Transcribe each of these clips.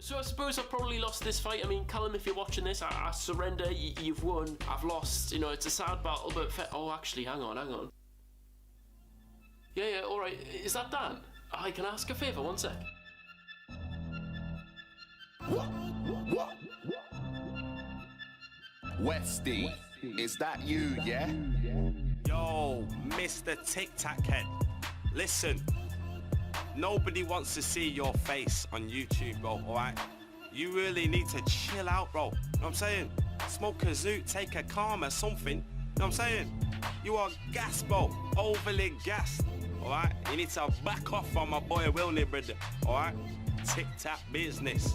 So I suppose I've probably lost this fight. I mean, Callum, if you're watching this, I surrender. You've won. I've lost. You know, it's a sad battle, but oh, actually, hang on. Yeah, all right. Is that Dan? I can ask a favour. One sec. Westy, is that you, yeah? Yo, Mr. Tic Tac Head. Listen, nobody wants to see your face on YouTube, bro, alright? You really need to chill out, bro. You know what I'm saying? Smoke a zoot, take a calm or something. You know what I'm saying? You are gassed, bro. Overly gassed, alright? You need to back off from my boy Wilney, brother, alright? Tic Tac business,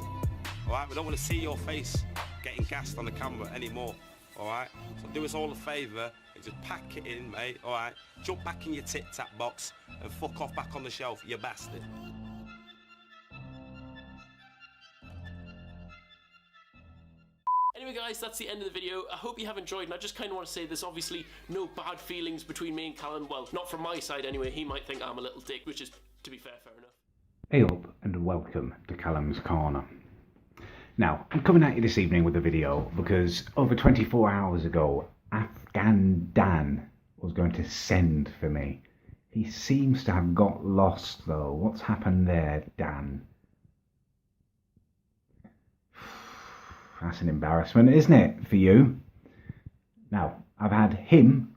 alright? We don't want to see your face getting gassed on the camera anymore, alright? So do us all a favour and just pack it in, mate, alright? Jump back in your Tic Tac box and fuck off back on the shelf, you bastard. Anyway guys, that's the end of the video. I hope you have enjoyed, and I just kind of want to say there's obviously no bad feelings between me and Callum. Well, not from my side anyway. He might think I'm a little dick, which is, to be fair enough. Hey up and welcome to Callum's Corner. Now, I'm coming at you this evening with a video because over 24 hours ago, Afgan Dan was going to send for me. He seems to have got lost though. What's happened there, Dan? That's an embarrassment, isn't it, for you? Now, I've had him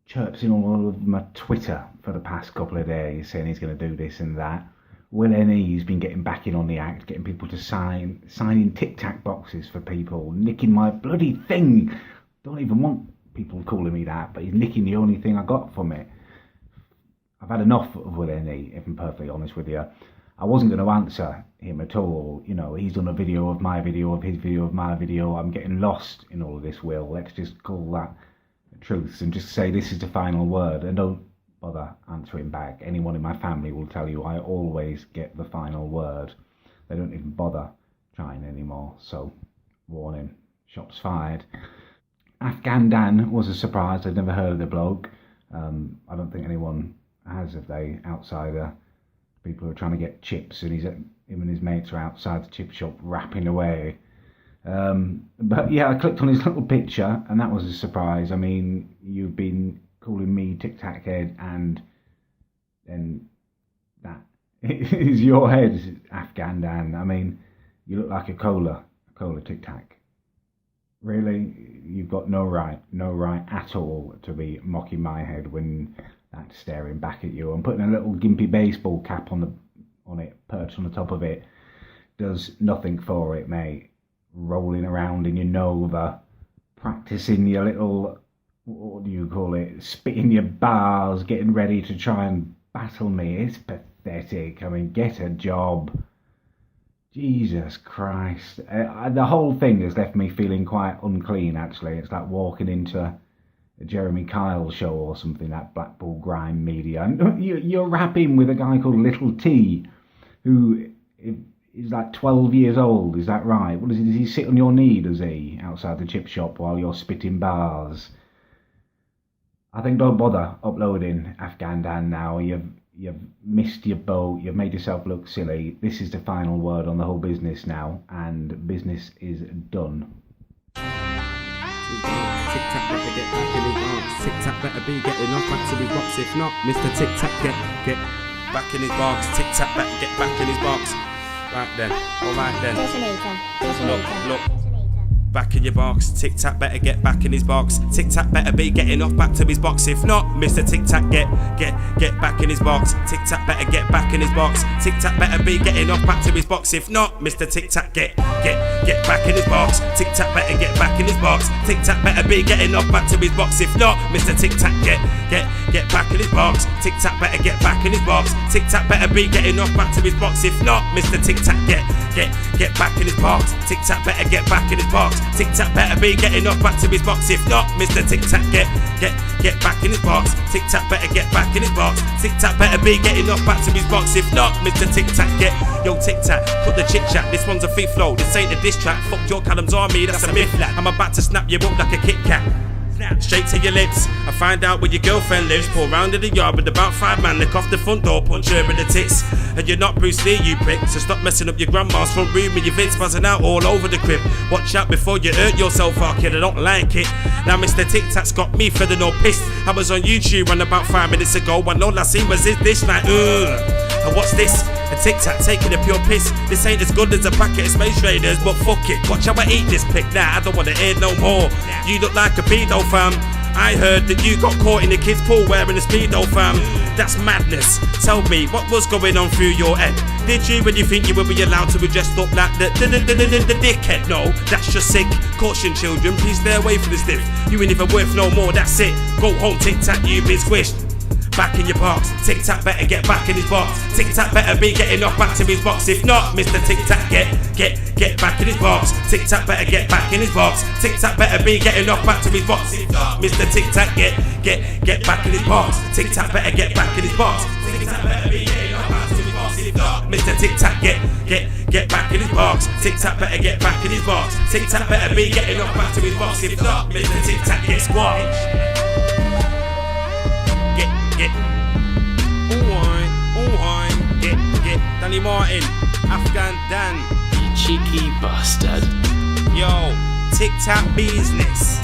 chirping all over my Twitter for the past couple of days, saying he's going to do this and that. Will N.E.'s been getting back in on the act, getting people to signing Tic Tac boxes for people, nicking my bloody thing. Don't even want people calling me that, but he's nicking the only thing I got from it. I've had enough of Will N.E., if I'm perfectly honest with you. I wasn't going to answer him at all. You know, he's done a video of my video, of his video, of my video. I'm getting lost in all of this, Will. Let's just call that the truth and just say this is the final word, and don't bother answering back. Anyone in my family will tell you I always get the final word. They don't even bother trying anymore. So, warning, shots fired. Afgan Dan was a surprise. I'd never heard of the bloke. I don't think anyone has, have they, outsider. People who are trying to get chips, and him and his mates are outside the chip shop rapping away. But yeah, I clicked on his little picture, and that was a surprise. I mean, you've been calling me Tic Tac Head, and then that is your head, Afgan Dan. I mean, you look like a cola Tic Tac. Really, you've got no right at all to be mocking my head when that's staring back at you. I'm putting a little gimpy baseball cap on it, perched on the top of it, does nothing for it, mate. Rolling around in your Nova, practicing your little, what do you call it, spitting your bars, getting ready to try and battle me. It's pathetic. I mean, get a job. Jesus Christ. The whole thing has left me feeling quite unclean, actually. It's like walking into a Jeremy Kyle show or something, that Blackpool grime media. And you're rapping with a guy called Little T, who is like 12 years old, is that right? What is it? Does he sit on your knee, does he, outside the chip shop while you're spitting bars? I think don't bother uploading Afgan Dan now. You've missed your boat. You've made yourself look silly. This is the final word on the whole business now, and business is done. Tic Tac better get back in his box. Tic Tac better be getting off back to his box. If not, Mr. Tic Tac get back in his box. Tic Tac better get back in his box. Right then, alright then. Look. Back in your box, Tic Tac better get back in his box. Tic Tac better be getting off back to his box. If not, Mr. Tic Tac get back in his box. Tic Tac better get back in his box. Tic Tac better be getting off back to his box. If not, Mr. Tic Tac get back in his box. Tic Tac better get back in his box. Tic Tac better be getting off back to his box. If not, Mr. Tic Tac get back in his box. Tic Tac better get back in his box. Tic Tac better be getting off back to his box. If not, Mr. Tic Tac get back in his box. Tic Tac better get back in his box. Tic Tac better be getting off back to his box. If not, Mr. Tic Tac get back in his box. Tic Tac better get back in his box. Tic Tac better be getting off back to his box. If not, Mr. Tic Tac yo Tic Tac, put the chit chat. This one's a free flow. This ain't a diss track. Fuck your Callum's army, that's a myth lad. I'm about to snap you up like a Kit Kat. straight to your lips. I find out where your girlfriend lives. Pull round in the yard with about 5 man, lick off the front door, punch her in the tits. And you're not Bruce Lee, you prick, so stop messing up your grandma's front room with your vids buzzing out all over the crib. Watch out before you hurt yourself, oh kid, I don't like it. Now Mr. Tic Tac's got me feeling all pissed. I was on YouTube run about 5 minutes ago, and all I seen was this dish like, and what's this? A Tic Tac taking a pure piss. This ain't as good as a packet of Space Raiders, but fuck it, watch how I eat this pick. Nah, I don't wanna hear no more. You look like a pedo, fam. I heard that you got caught in the kids' pool wearing a Speedo, fam. That's madness. Tell me, what was going on through your head? Did you when you think you would be allowed to be dressed up like the dickhead? No, that's just sick. Caution children, please stay away from this diff. You ain't even worth no more, that's it. Go home, Tic Tac, you've been squished. Back in your box, Tic Tac better get back in his box. Tic Tac better be getting knocked back to his box. If not, Mr. Tic Tac get back in his box. Tic Tac better get back in his box. Tic Tac better be getting knocked back to his box. If not, Mr. Tic Tac get back in his box. Tic Tac better get back in his box. Tic Tac better be getting knocked back to his box. If not, Mr. Tic Tac get back in his box. Tic Tac better get back in his box. Tic Tac better be getting knocked back to his box. If not, Mr. Tic Tac get squashed. Get Danny Martin, Afgan Dan. You cheeky bastard. Yo, Tic Tac business.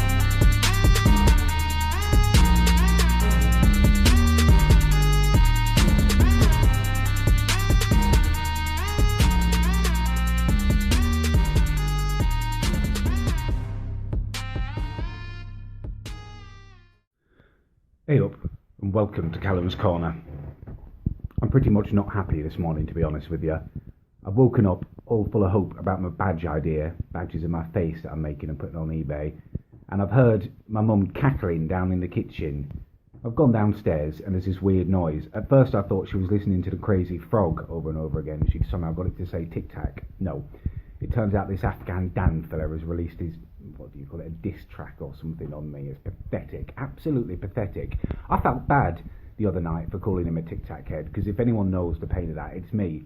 Hey up, and welcome to Callum's Corner. I'm pretty much not happy this morning, to be honest with you. I've woken up all full of hope about my badge idea, badges of my face that I'm making and putting on eBay, and I've heard my mum cackling down in the kitchen. I've gone downstairs and there's this weird noise. At first I thought she was listening to the Crazy Frog over and over again. She'd somehow got it to say Tic Tac. No, it turns out this Afgan Dan fella has released his, what do you call it, a diss track or something on me. It's pathetic, absolutely pathetic. I felt bad the other night for calling him a Tic Tac head, because if anyone knows the pain of that, it's me.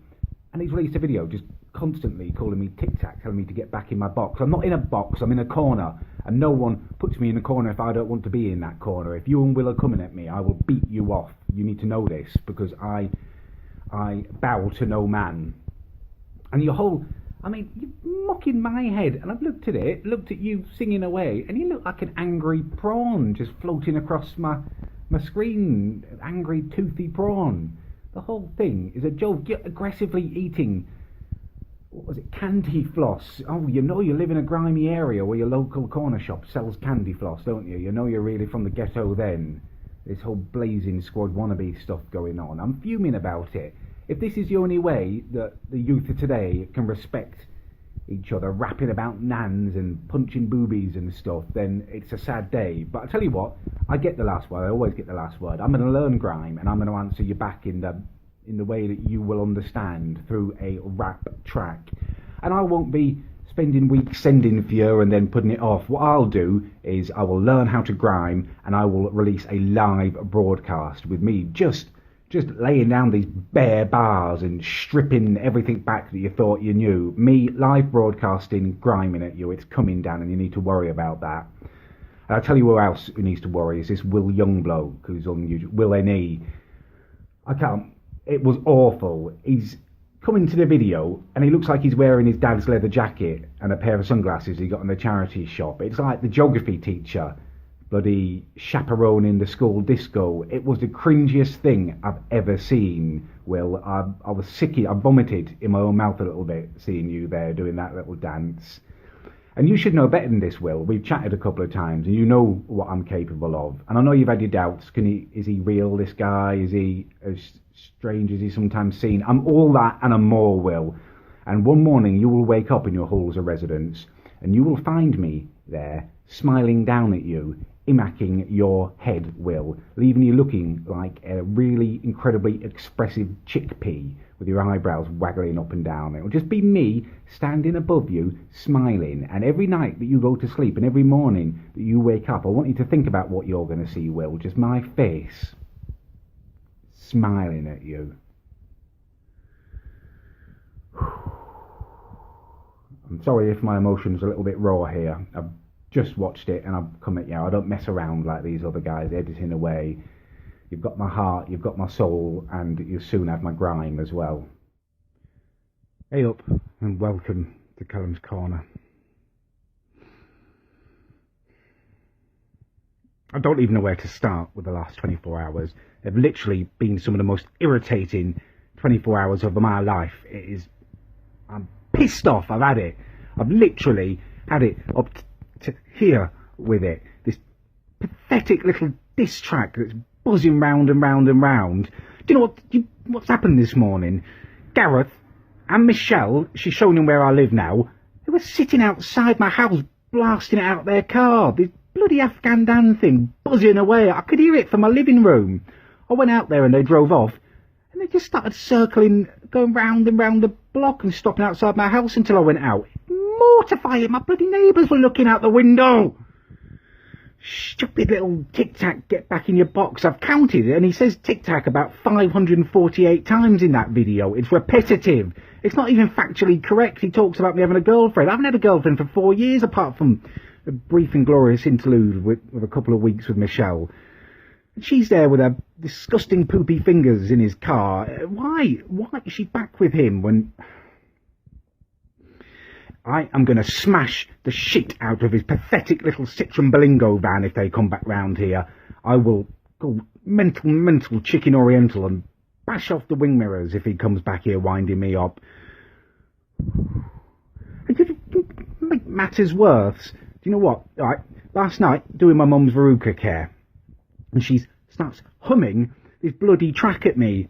And he's released a video just constantly calling me Tic Tac, telling me to get back in my box. I'm not in a box, I'm in a corner, and no one puts me in a corner if I don't want to be in that corner. If you and Will are coming at me, I will beat you off. You need to know this, because I bow to no man. And your whole, I mean, you're mocking my head, and I've looked at it, looked at you singing away, and you look like an angry prawn just floating across my screen, angry toothy prawn. The whole thing is a joke. You're aggressively eating, what was it, candy floss. Oh, you know you live in a grimy area where your local corner shop sells candy floss, don't you? You know you're really from the ghetto then. This whole Blazing Squad wannabe stuff going on. I'm fuming about it. If this is the only way that the youth of today can respect each other, rapping about nans and punching boobies and stuff, then it's a sad day. But I tell you what, I get the last word. I always get the last word. I'm going to learn grime, and I'm going to answer you back in the way that you will understand, through a rap track. And I won't be spending weeks sending for you and then putting it off. What I'll do is I will learn how to grime, and I will release a live broadcast with me just laying down these bare bars and stripping everything back that you thought you knew. Me live broadcasting, griming at you. It's coming down, and you need to worry about that. And I'll tell you who else who needs to worry is this Will Youngblow, who's on YouTube. Will N.E. I can't. It was awful. He's coming to the video, and he looks like he's wearing his dad's leather jacket and a pair of sunglasses he got in the charity shop. It's like the geography teacher bloody chaperoning the school disco. It was the cringiest thing I've ever seen, Will. I was sick. I vomited in my own mouth a little bit seeing you there doing that little dance. And you should know better than this, Will. We've chatted a couple of times, and you know what I'm capable of. And I know you've had your doubts. Is he real, this guy? Is he as strange as he's sometimes seen? I'm all that and I'm more, Will. And one morning you will wake up in your halls of residence, and you will find me there, smiling down at you, imacking your head, Will, leaving you looking like a really incredibly expressive chickpea with your eyebrows waggling up and down. It will just be me standing above you, smiling. And every night that you go to sleep and every morning that you wake up, I want you to think about what you're going to see, Will. Just my face smiling at you. I'm sorry if my emotions are a little bit raw here. I've just watched it and I've come at you. I don't mess around like these other guys editing away. You've got my heart, you've got my soul, and you'll soon have my grime as well. Hey up, and welcome to Callum's Corner. I don't even know where to start with the last 24 hours. They've literally been some of the most irritating 24 hours of my life. I'm pissed off. I've had it. I've literally had it up to here with it. This pathetic little diss track that's buzzing round and round and round. Do you know what's happened this morning? Gareth and Michelle, she's shown him where I live now, they were sitting outside my house blasting it out their car. This bloody Afgan Dan thing buzzing away. I could hear it from my living room. I went out there and they drove off and they just started circling, going round and round the block and stopping outside my house until I went out. Mortifying. My bloody neighbours were looking out the window. Stupid little tic-tac, get back in your box. I've counted it and he says tic-tac about 548 times in that video. It's repetitive. It's not even factually correct. He talks about me having a girlfriend. I haven't had a girlfriend for 4 years apart from a brief and glorious interlude with a couple of weeks with Michelle. She's there with her disgusting poopy fingers in his car. Why is she back with him when... I am going to smash the shit out of his pathetic little Citroen Berlingo van if they come back round here. I will go mental chicken oriental and bash off the wing mirrors if he comes back here winding me up. And to make matters worse, do you know what? Right, last night, doing my mum's Veruca care, and she starts humming this bloody track at me.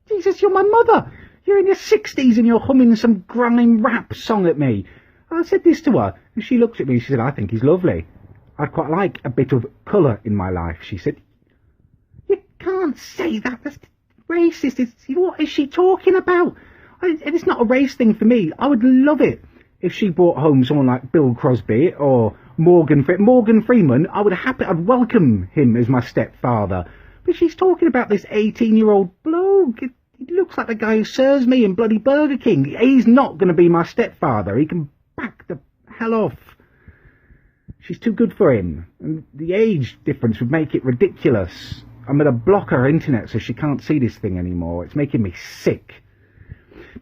Jesus, you're my mother! You're in your 60s and you're humming some grime rap song at me. I said this to her, and she looked at me and she said, I think he's lovely. I'd quite like a bit of colour in my life, she said. You can't say that. That's racist. What is she talking about? It's not a race thing for me. I would love it if she brought home someone like Bill Crosby or Morgan Freeman. I'd welcome him as my stepfather. But she's talking about this 18-year-old bloke. He looks like the guy who serves me in bloody Burger King. He's not going to be my stepfather. He can back the hell off. She's too good for him. And the age difference would make it ridiculous. I'm going to block her internet so she can't see this thing anymore. It's making me sick.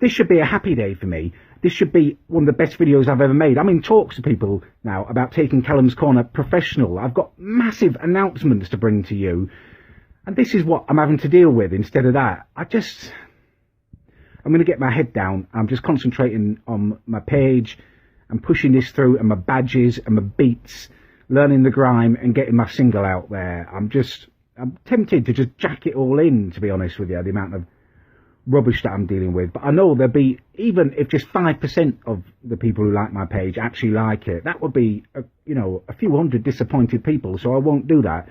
This should be a happy day for me. This should be one of the best videos I've ever made. I'm in talks to people now about taking Callum's Corner professional. I've got massive announcements to bring to you. And this is what I'm having to deal with instead of that. I'm going to get my head down. I'm just concentrating on my page and pushing this through and my badges and my beats, learning the grime and getting my single out there. I'm tempted to just jack it all in, to be honest with you, the amount of rubbish that I'm dealing with. But I know there'll be, even if just 5% of the people who like my page actually like it, that would be, a few hundred disappointed people. So I won't do that.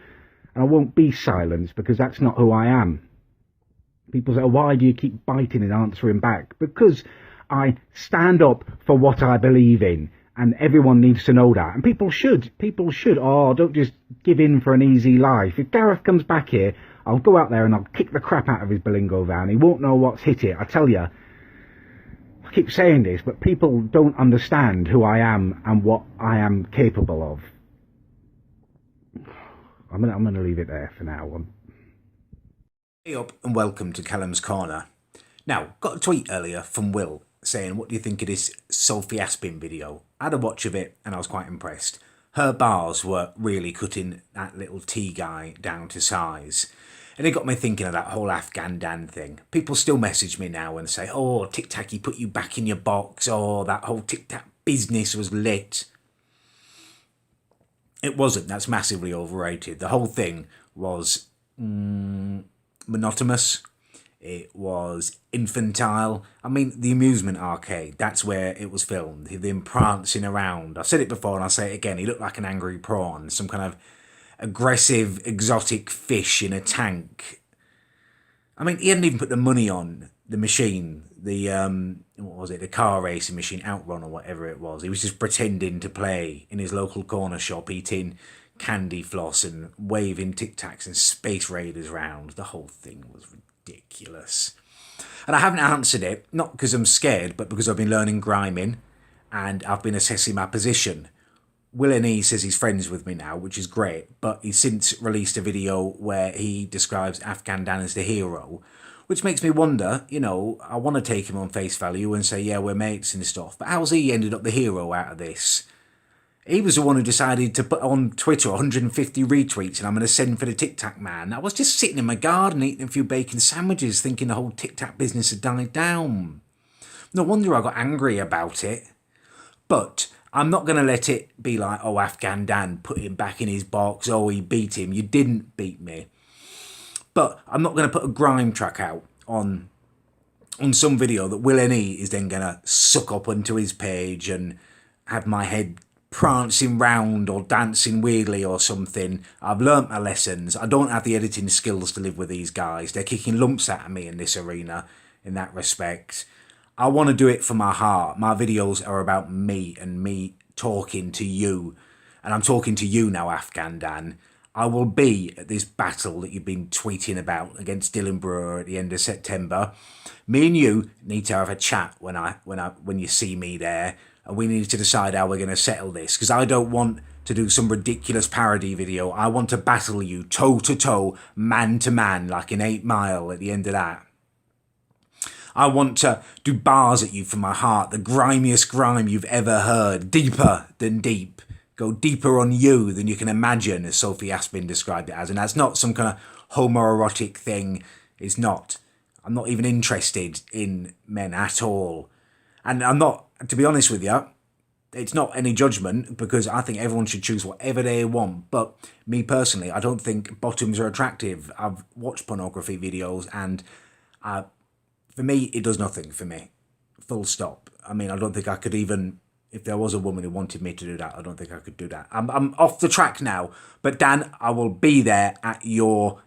And I won't be silenced because that's not who I am. People say, why do you keep biting and answering back? Because I stand up for what I believe in. And everyone needs to know that. And people should. Oh, don't just give in for an easy life. If Gareth comes back here, I'll go out there and I'll kick the crap out of his Berlingo van. He won't know what's hit it. I tell you, I keep saying this, but people don't understand who I am and what I am capable of. I'm gonna leave it there for now. Hey up and welcome to Callum's Corner. Now, got a tweet earlier from Will saying, what do you think of this Sophie Aspin video? I had a watch of it and I was quite impressed. Her bars were really cutting that little T guy down to size. And it got me thinking of that whole Afgan Dan thing. People still message me now and say, oh, Tic Tac, he put you back in your box. Oh, that whole Tic Tac business was lit. It wasn't. That's massively overrated. The whole thing was monotonous. It was infantile. I mean, the amusement arcade, that's where it was filmed. Him prancing around. I've said it before and I'll say it again. He looked like an angry prawn. Some kind of aggressive, exotic fish in a tank. I mean, he hadn't even put the money on the machine. The, what was it? The car racing machine, Outrun or whatever it was. He was just pretending to play in his local corner shop, eating candy floss and waving Tic Tacs and Space Raiders round. The whole thing was ridiculous. And I haven't answered it, not because I'm scared, but because I've been learning griming. and I've been assessing my position. Will E says he's friends with me now, which is great, but he's since released a video where he describes Afgan Dan as the hero, which makes me wonder, you know, I want to take him on face value and say, yeah, we're mates and stuff, but how's he ended up the hero out of this? He was the one who decided to put on Twitter 150 retweets and I'm going to send for the Tic Tac man. I was just sitting in my garden eating a few bacon sandwiches thinking the whole Tic Tac business had died down. No wonder I got angry about it. But I'm not going to let it be like, oh, Afgan Dan put him back in his box. Oh, he beat him. You didn't beat me. But I'm not going to put a grime track out on some video that Will E is then going to suck up onto his page and have my head prancing round or dancing weirdly or something. I've learnt my lessons. I don't have the editing skills to live with these guys. They're kicking lumps at me in this arena in that respect. I want to do it for my heart. My videos are about me and me talking to you. And I'm talking to you now, Afgan Dan. I will be at this battle that you've been tweeting about against Dylan Brewer at the end of September. Me and you need to have a chat when you see me there. And we need to decide how we're going to settle this. Because I don't want to do some ridiculous parody video. I want to battle you toe to toe, man to man, like in 8 Mile at the end of that. I want to do bars at you from my heart, the grimiest grime you've ever heard, deeper than deep. Go deeper on you than you can imagine, as Sophie Aspin described it as. And that's not some kind of homoerotic thing. It's not. I'm not even interested in men at all. And I'm not, to be honest with you, it's not any judgment because I think everyone should choose whatever they want. But me personally, I don't think bottoms are attractive. I've watched pornography videos and for me, it does nothing for me. Full stop. I mean, I don't think I could even, if there was a woman who wanted me to do that, I don't think I could do that. I'm off the track now. But Dan, I will be there at your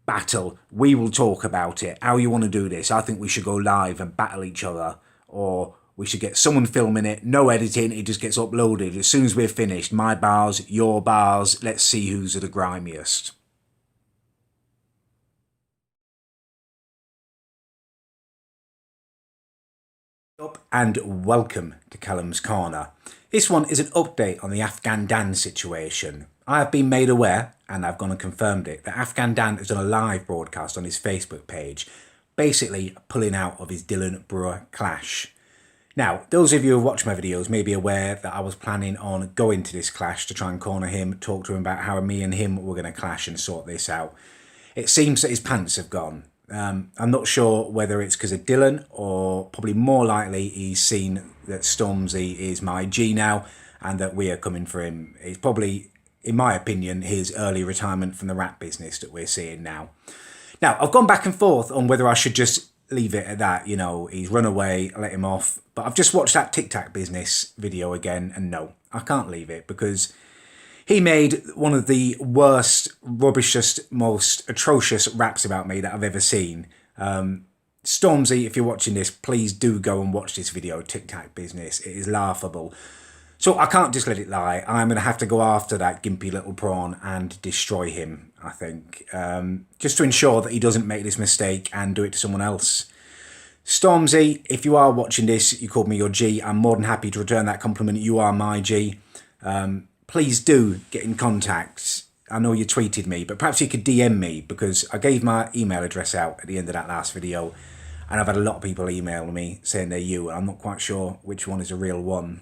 battle. We will talk about it. How you want to do this. I think we should go live and battle each other. Or we should get someone filming it. No editing. It just gets uploaded. As soon as we're finished, my bars, your bars. Let's see who's the grimiest. Up and welcome to Callum's Corner. This one is an update on the Afgan Dan situation. I have been made aware, and I've gone and confirmed it, that Afgan Dan has done a live broadcast on his Facebook page, basically pulling out of his Dylan Brewer clash. Now, those of you who watch my videos may be aware that I was planning on going to this clash to try and corner him, talk to him about how me and him were going to clash and sort this out. It seems that his pants have gone. I'm not sure whether it's because of Dylan or probably more likely he's seen that Stormzy is my G now and that we are coming for him. It's probably, in my opinion, his early retirement from the rap business that we're seeing now. Now, I've gone back and forth on whether I should just leave it at that. You know, he's run away, let him off. But I've just watched that Tic Tac business video again and no, I can't leave it because he made one of the worst, rubbishest, most atrocious raps about me that I've ever seen. Stormzy, if you're watching this, please do go and watch this video, Tic Tac business. It is laughable. So I can't just let it lie. I'm going to have to go after that gimpy little prawn and destroy him, I think. Just to ensure that he doesn't make this mistake and do it to someone else. Stormzy, if you are watching this, you called me your G. I'm more than happy to return that compliment. You are my G. Please do get in contact. I know you tweeted me, but perhaps you could DM me because I gave my email address out at the end of that last video and I've had a lot of people email me saying they're you and I'm not quite sure which one is a real one.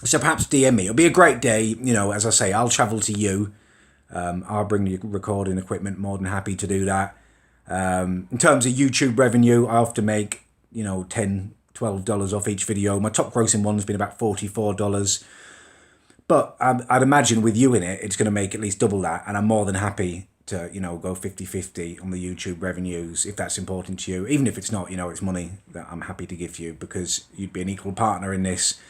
So perhaps DM me. It'll be a great day. You know, as I say, I'll travel to you. I'll bring you recording equipment, more than happy to do that. In terms of YouTube revenue, I often make, you know, $10, $12 off each video. My top grossing one's been about $44. But I'd imagine with you in it, it's going to make at least double that. And I'm more than happy to, you know, go 50-50 on the YouTube revenues if that's important to you. Even if it's not, you know, it's money that I'm happy to give you because you'd be an equal partner in this.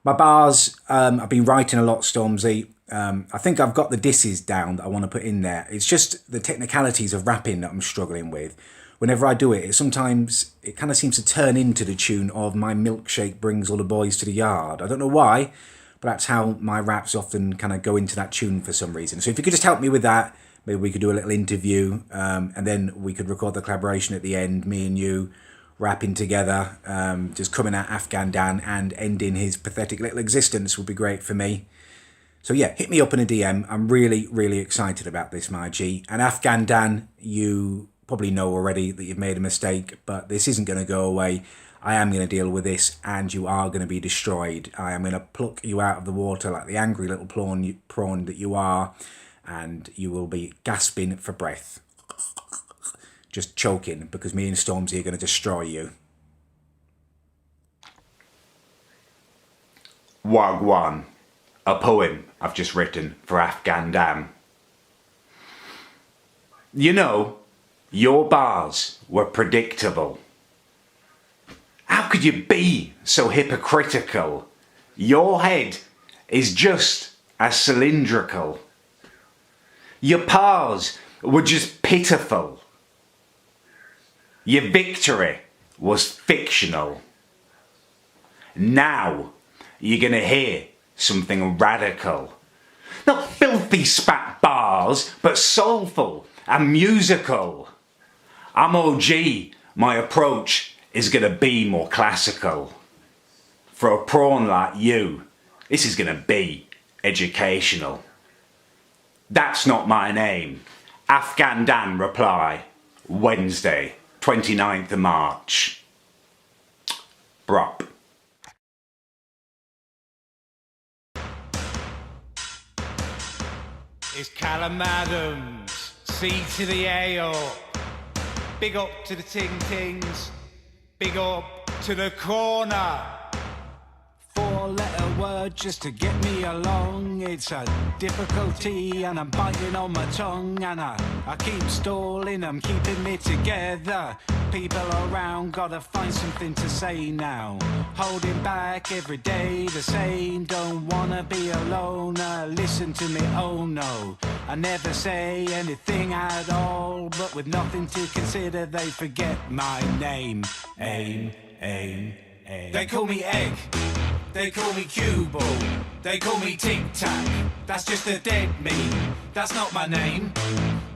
My bars, I've been writing a lot, Stormzy. I think I've got the disses down that I want to put in there. It's just the technicalities of rapping that I'm struggling with. Whenever I do it, sometimes it kind of seems to turn into the tune of My Milkshake Brings All the Boys to the Yard. I don't know why, but that's how my raps often kind of go into that tune for some reason. So if you could just help me with that, maybe we could do a little interview and then we could record the collaboration at the end, me and you, rapping together, just coming at Afgan Dan and ending his pathetic little existence would be great for me. So yeah, hit me up in a DM. I'm really, really excited about this, my G. And Afgan Dan, you probably know already that you've made a mistake, but this isn't going to go away. I am going to deal with this, and you are going to be destroyed. I am going to pluck you out of the water like the angry little prawn that you are, and you will be gasping for breath. Just choking, because me and Stormzy are going to destroy you. Wagwan, a poem I've just written for Afgan Dan. You know, your bars were predictable. How could you be so hypocritical? Your head is just as cylindrical. Your pars were just pitiful. Your victory was fictional. Now you're gonna hear something radical. Not filthy spat bars, but soulful and musical. I'm OG, my approach is gonna be more classical. For a prawn like you, this is gonna be educational. That's not my name. Afgan Dan reply, Wednesday, 29th of March. Brop. It's Callum Adams, C to the A up. Big up to the ting-tings, big up to the corner. 4-letter word just to get me along. It's a difficulty and I'm biting on my tongue. And I keep stalling, I'm keeping me together. People around, gotta find something to say now. Holding back every day the same. Don't wanna be alone, listen to me, oh no. I never say anything at all, but with nothing to consider they forget my name. Aim, aim, aim. They call me Egg, they call me Cue Ball, they call me Tic Tac. That's just a dead meme. That's not my name.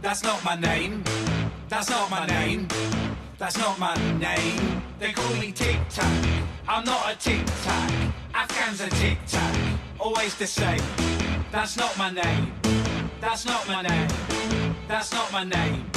That's not my name. That's not my name. That's not my name. They call me Tic Tac. I'm not a Tic Tac. Afghan's a Tic Tac. Always the same. That's not my name. That's not my name. That's not my name.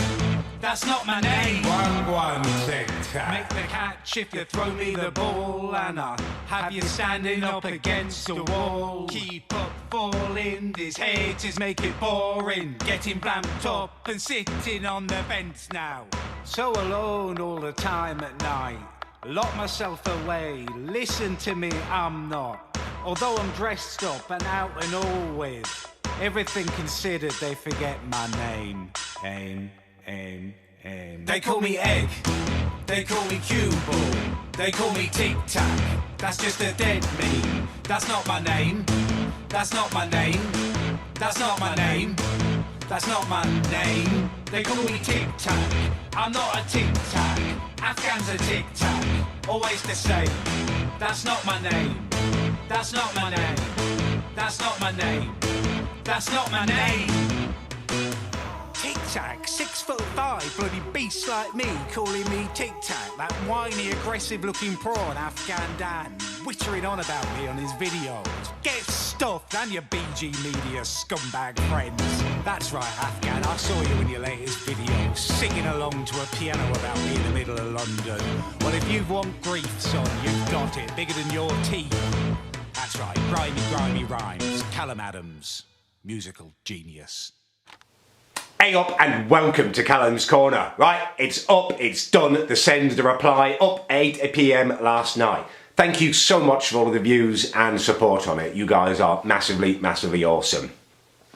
That's not my name. One Tic Tac. Make the catch if you throw me the ball, and I have you standing up against the wall. Keep up falling, these haters make it boring. Getting blamped up and sitting on the bench now. So alone all the time at night. Lock myself away, listen to me, I'm not. Although I'm dressed up and out and all with everything considered, they forget my name. Aim, aim, aim. They call me Egg, they call me Cue Ball, they call me Tic Tac. That's just a dead meme. That's not my name. That's not my name. That's not my name. That's not my name. They call me Tic Tac. I'm not a Tic Tac. Afghan's a Tic Tac. Always the same. That's not my name. That's not my name. That's not my name. That's not my name. Tic Tac, 6'5", bloody beast like me, calling me Tic Tac. That whiny, aggressive-looking prawn, Afgan Dan, wittering on about me on his videos. Get stuffed, and your BG Media scumbag friends. That's right, Afgan, I saw you in your latest video, singing along to a piano about me in the middle of London. Well, if you want grief, son, you've got it, bigger than your teeth. That's right, grimy rhymes. Callum Adams, musical genius. Hey up and welcome to Callum's Corner. Right, it's up, it's done, the send, the reply, up 8 PM last night. Thank you so much for all of the views and support on it. You guys are massively, massively awesome.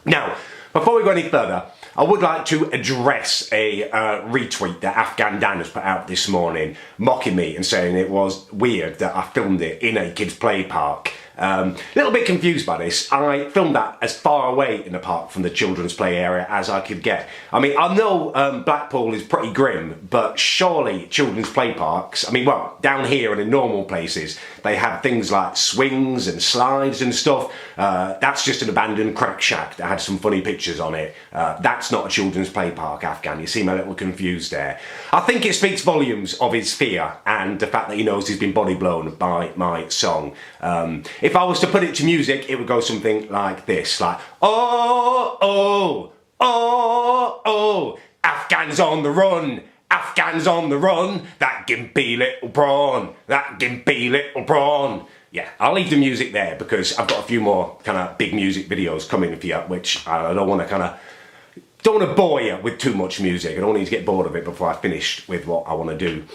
Now, before we go any further, I would like to address a retweet that Afgan Dan has put out this morning, mocking me and saying it was weird that I filmed it in a kids' play park A little bit confused by this. I filmed that as far away in the park from the children's play area as I could get. I mean, I know Blackpool is pretty grim, but surely children's play parks, I mean, well, down here and in normal places, they have things like swings and slides and stuff. That's just an abandoned crack shack that had some funny pictures on it. That's not a children's play park, Afghan. You seem a little confused there. I think it speaks volumes of his fear and the fact that he knows he's been body blown by my song. If I was to put it to music, it would go something like this, like, oh, oh, oh, oh, Afghan's on the run. Afghan's on the run, that gimpy little prawn, that gimpy little prawn. Yeah, I'll leave the music there because I've got a few more kind of big music videos coming for you, which I don't want to bore you with too much music. I don't want you to get bored of it before I finish with what I want to do.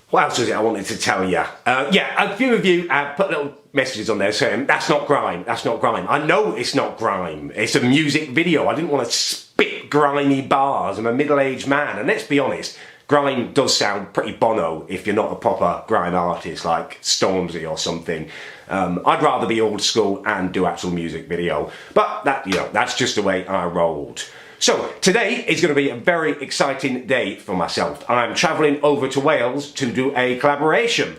What else is it I wanted to tell you? Yeah, a few of you have put little messages on there saying, that's not grime, that's not grime. I know it's not grime, it's a music video. I didn't want to spit grimy bars. I'm a middle-aged man, and let's be honest, grime does sound pretty bono if you're not a proper grime artist like Stormzy or something. I'd rather be old school and do actual music video, but that, you know, that's just the way I rolled. So today is going to be a very exciting day for myself. I'm travelling over to Wales to do a collaboration.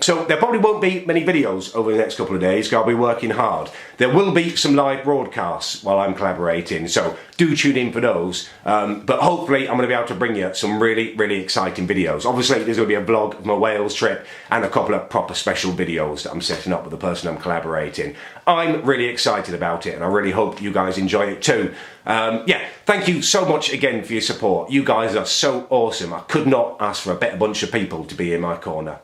So there probably won't be many videos over the next couple of days because I'll be working hard. There will be some live broadcasts while I'm collaborating, so do tune in for those. But hopefully I'm going to be able to bring you some really, really exciting videos. Obviously there's going to be a vlog of my Wales trip and a couple of proper special videos that I'm setting up with the person I'm collaborating. I'm really excited about it and I really hope you guys enjoy it too. Yeah, thank you so much again for your support. You guys are so awesome. I could not ask for a better bunch of people to be in my corner.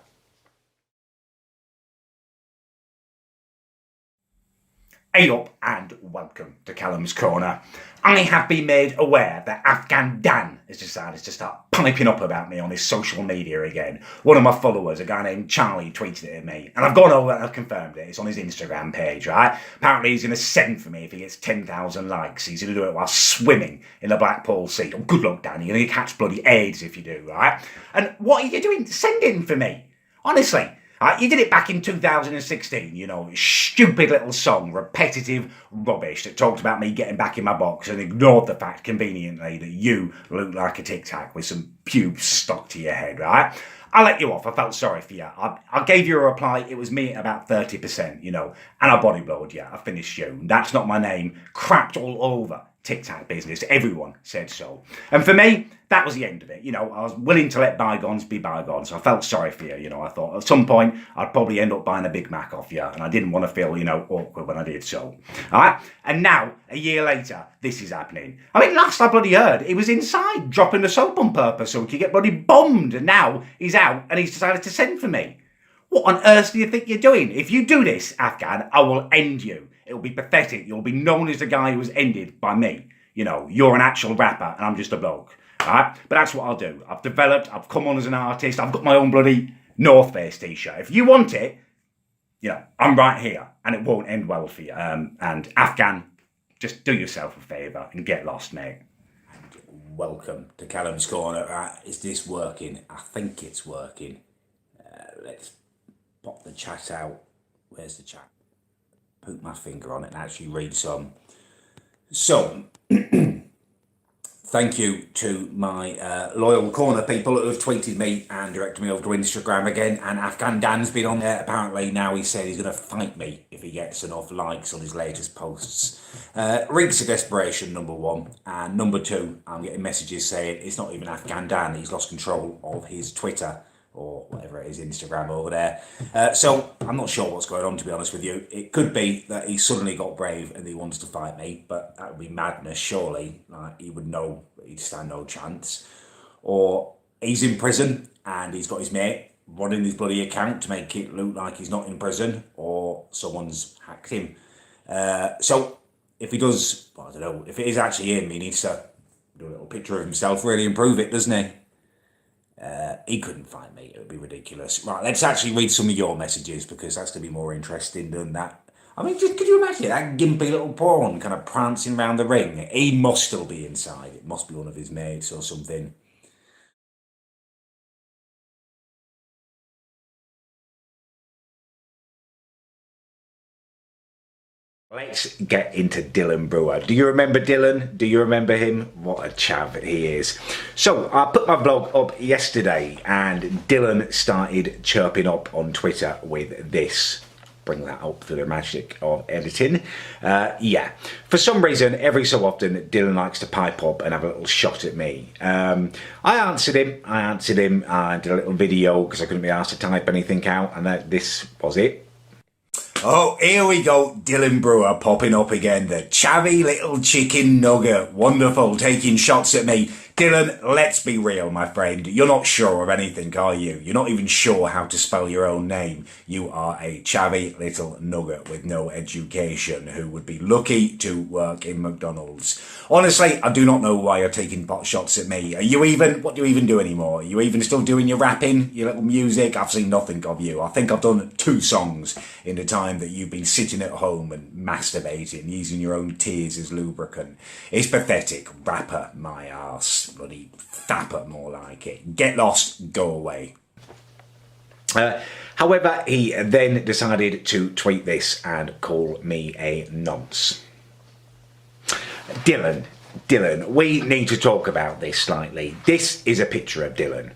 Hey up and welcome to Callum's Corner. I have been made aware that Afgan Dan has decided to start piping up about me on his social media again. One of my followers, a guy named Charlie, tweeted it at me, and I've gone over and I've confirmed it. It's on his Instagram page, right? Apparently he's going to send for me if he gets 10,000 likes. He's going to do it while swimming in the Blackpool Sea. Oh, good luck, Dan. You're going to catch bloody AIDS if you do, right? And what are you doing sending for me? Honestly. You did it back in 2016, you know, stupid little song, repetitive rubbish that talked about me getting back in my box and ignored the fact conveniently that you look like a Tic Tac with some pubes stuck to your head, right? I let you off, I felt sorry for you. I gave you a reply, it was me at about 30%, you know, and I body blowed you, I finished you. That's not my name, crapped all over Tic Tac business, everyone said so. And for me, that was the end of it. You know, I was willing to let bygones be bygones. I felt sorry for you, you know. I thought at some point I'd probably end up buying a Big Mac off you, and I didn't want to feel, you know, awkward when I did so. All right? And now, a year later, this is happening. I mean, last I bloody heard, he was inside dropping the soap on purpose so he could get bloody bombed, and now he's out and he's decided to send for me. What on earth do you think you're doing? If you do this, Afghan, I will end you. It will be pathetic. You'll be known as the guy who was ended by me. You know, you're an actual rapper and I'm just a bloke. Alright? But that's what I'll do. I've developed, I've come on as an artist, I've got my own bloody North Face t-shirt. If you want it, you know, I'm right here and it won't end well for you. And Afghan, just do yourself a favour and get lost, mate. Welcome to Callum's Corner. Is this working? I think it's working. Let's pop the chat out. Where's the chat? Put my finger on it and actually read some. So, thank you to my loyal corner people who have tweeted me and directed me over to Instagram again. And Afgan Dan's been on there. Apparently now he said he's going to fight me if he gets enough likes on his latest posts. Reeks of desperation, number one. And number two, I'm getting messages saying it's not even Afgan Dan. He's lost control of his Twitter or whatever it is, Instagram over there. So I'm not sure what's going on, to be honest with you. It could be that he suddenly got brave and he wants to fight me, but that would be madness, surely. He would know that he'd stand no chance. Or he's in prison and he's got his mate running his bloody account to make it look like he's not in prison, or someone's hacked him. So if he does, well, I don't know, if it is actually him, he needs to do a little picture of himself, really improve it, doesn't he? He couldn't find me. It would be ridiculous. Right, let's actually read some of your messages because that's going to be more interesting than that. I mean, just could you imagine that gimpy little prawn kind of prancing around the ring? He must still be inside. It must be one of his mates or something. Let's get into Dylan Brewer. Do you remember Dylan? Do you remember him? What a chav he is. So I put my vlog up yesterday and Dylan started chirping up on Twitter with this. Bring that up for the magic of editing. Yeah, for some reason, every so often, Dylan likes to pipe up and have a little shot at me. I answered him. I did a little video because I couldn't be asked to type anything out, and this was it. Oh, here we go, Dylan Brewer popping up again, the chavvy little chicken nugget. Wonderful, taking shots at me. Dylan, let's be real, my friend. You're not sure of anything, are you? You're not even sure how to spell your own name. You are a chavvy little nugget with no education who would be lucky to work in McDonald's. Honestly, I do not know why you're taking pot shots at me. What do you even do anymore? Are you even still doing your rapping, your little music? I've seen nothing of you. I think I've done 2 songs in the time that you've been sitting at home and masturbating, using your own tears as lubricant. It's pathetic. Rapper, my arse. Bloody fapper, more like it. Get lost, go away. However, he then decided to tweet this and call me a nonce. Dylan, we need to talk about this slightly. This is a picture of Dylan.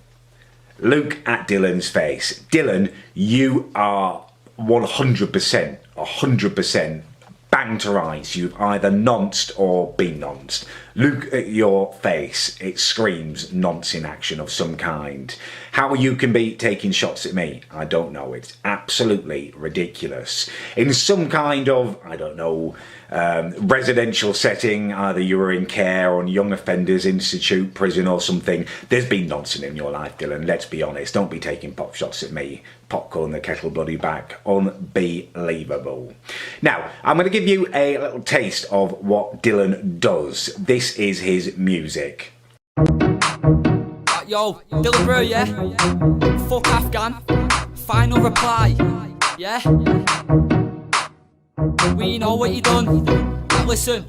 Look at Dylan's face. Dylan, you are 100% bang to rights. You've either nonced or been nonced. Look at your face. It screams nonce in action of some kind. How you can be taking shots at me, I don't know. It's absolutely ridiculous. In some kind of, I don't know, residential setting, either you were in care or in Young Offenders Institute, prison or something, there's been nonsense in your life, Dylan. Let's be honest. Don't be taking pop shots at me. Popcorn the kettle bloody back. Unbelievable. Now, I'm going to give you a little taste of what Dylan does. This is his music. Yo, Dylan Brewer, yeah? Fuck Afgan. Final reply, yeah? We know what you done. Now listen.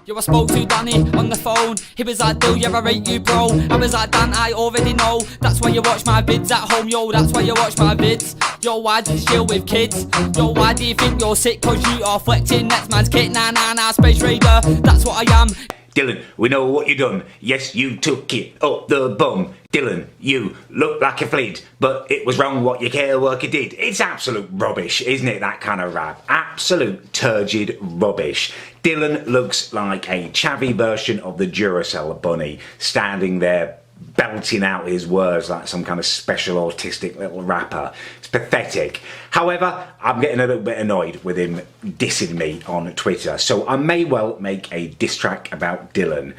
Yo, I spoke to Danny on the phone. He was like, Dill, yeah, I rate you, bro. I was like, Dan, I already know. That's why you watch my vids at home, yo. That's why you watch my vids. Yo, why did you chill with kids? Yo, why do you think you're sick? Cause you are flexing next man's kit. Nah, Space Raider, that's what I am. Dylan, we know what you done. Yes, you took it up the bum. Dylan, you look like a fleet, but it was wrong what your care worker did. It's absolute rubbish, isn't it, that kind of rap? Absolute turgid rubbish. Dylan looks like a chavvy version of the Duracell bunny, standing there belting out his words like some kind of special autistic little rapper. It's pathetic. However, I'm getting a little bit annoyed with him dissing me on Twitter, so I may well make a diss track about Dylan.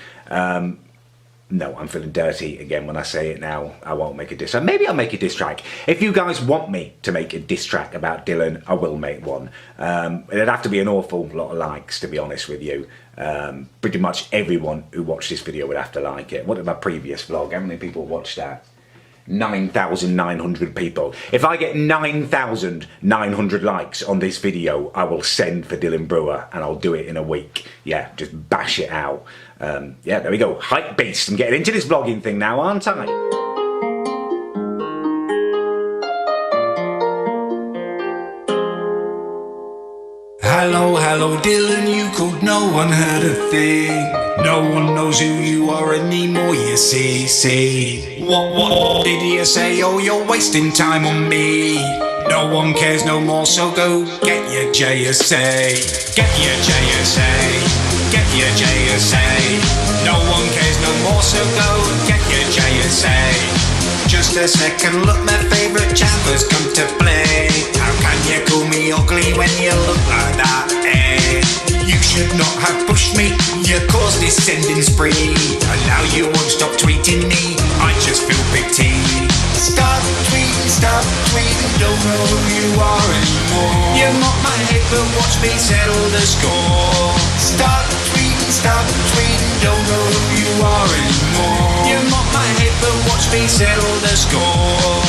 No, I'm feeling dirty again when I say it now. I won't make a diss track. Maybe I'll make a diss track. If you guys want me to make a diss track about Dylan, I will make one. It'd have to be an awful lot of likes, to be honest with you. Pretty much everyone who watched this video would have to like it. What did my previous vlog? How many people watched that? 9,900 people. If I get 9,900 likes on this video, I will send for Dylan Brewer and I'll do it in a week. Yeah, just bash it out. Yeah, there we go. Hype beast. I'm getting into this vlogging thing now, aren't I? Hello, Dylan, you called, no one heard a thing. No one knows who you are anymore, you see. What did you say? Oh, you're wasting time on me. No one cares no more, so go get your JSA. Get your JSA. Get your JSA. No one cares no more, so go get your JSA. Just a second, look, my favourite chap has come to play. How can you call me ugly when you look like that, eh? You should not have pushed me, you caused this sending spree. And now you won't stop tweeting me, I just feel pity. Stop tweeting, don't know who you are anymore. You mock my head but watch me settle the score. Stop tweeting, don't know who you are anymore. You mock my head but watch me settle the score.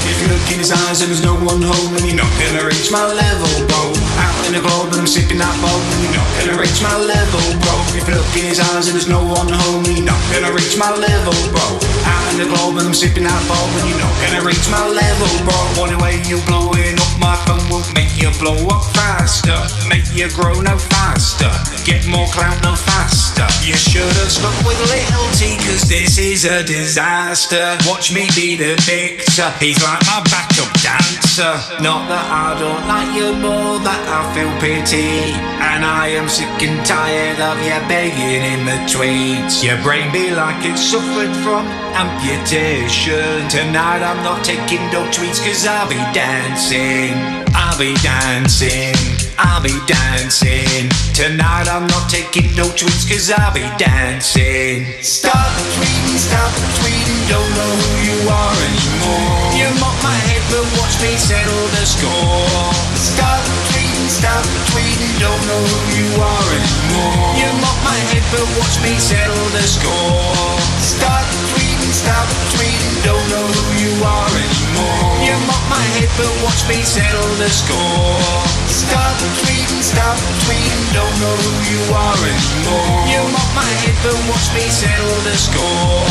Just look in his eyes and there's no one home, and you're not gonna reach my level, bro. Out in the club and I'm sipping that bowl, and you're not gonna reach my level, bro. If you look in his eyes and there's no one home, and you're not gonna reach my level, bro. Out in the club and I'm sipping that bowl, and you're not gonna reach my level, bro. One way you're blowing up my phone won't make you blow up faster, make you grow no faster, get more clout no faster. You should have stuck with Little T, cause this is a disaster. Watch me be the victor, he's like my backup dancer. Not that I don't like you, more that I feel pity, and I am sick and tired of you begging in the tweets. Your brain be like it suffered from amputation. Tonight I'm not taking no tweets, cause I'll be dancing, I'll be dancing, I'll be dancing. Tonight I'm not taking no tweets, cause I'll be dancing. Stop tweeting, don't know who you are anymore. You mock my head but watch me settle the score. Stop tweeting, don't know who you are anymore. You mock my head but watch me settle the score. Stop tweeting, don't know who you are anymore. You mock my head but watch me settle the score. Stop tweeting, don't know who you are anymore. You mock my head but watch me settle the score.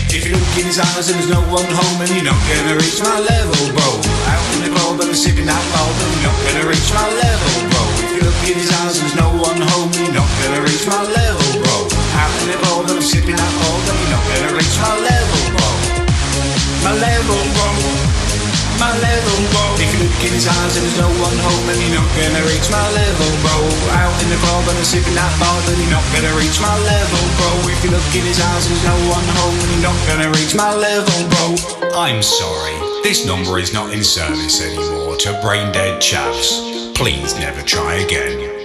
If you look in his eyes and there's no one home, and you're not gonna reach my level, bro. Out in the club and I'm sipping that bowl, and you're not gonna reach my level, bro. If you look in his eyes and there's no one home, and you're not gonna reach my level, bro. Out in the club and I'm sipping that bowl, and you're not gonna reach my level, bro. My level, bro. My level, bro. If you look in his eyes and there's no one home, and you're not gonna reach my level, bro. Out in the club and I'm sipping that bowl, and you're not gonna reach my level, bro. If you look in his eyes and there's no one home, and you're not gonna reach my level, bro. I'm sorry, this number is not in service anymore to brain dead chaps. Please never try again.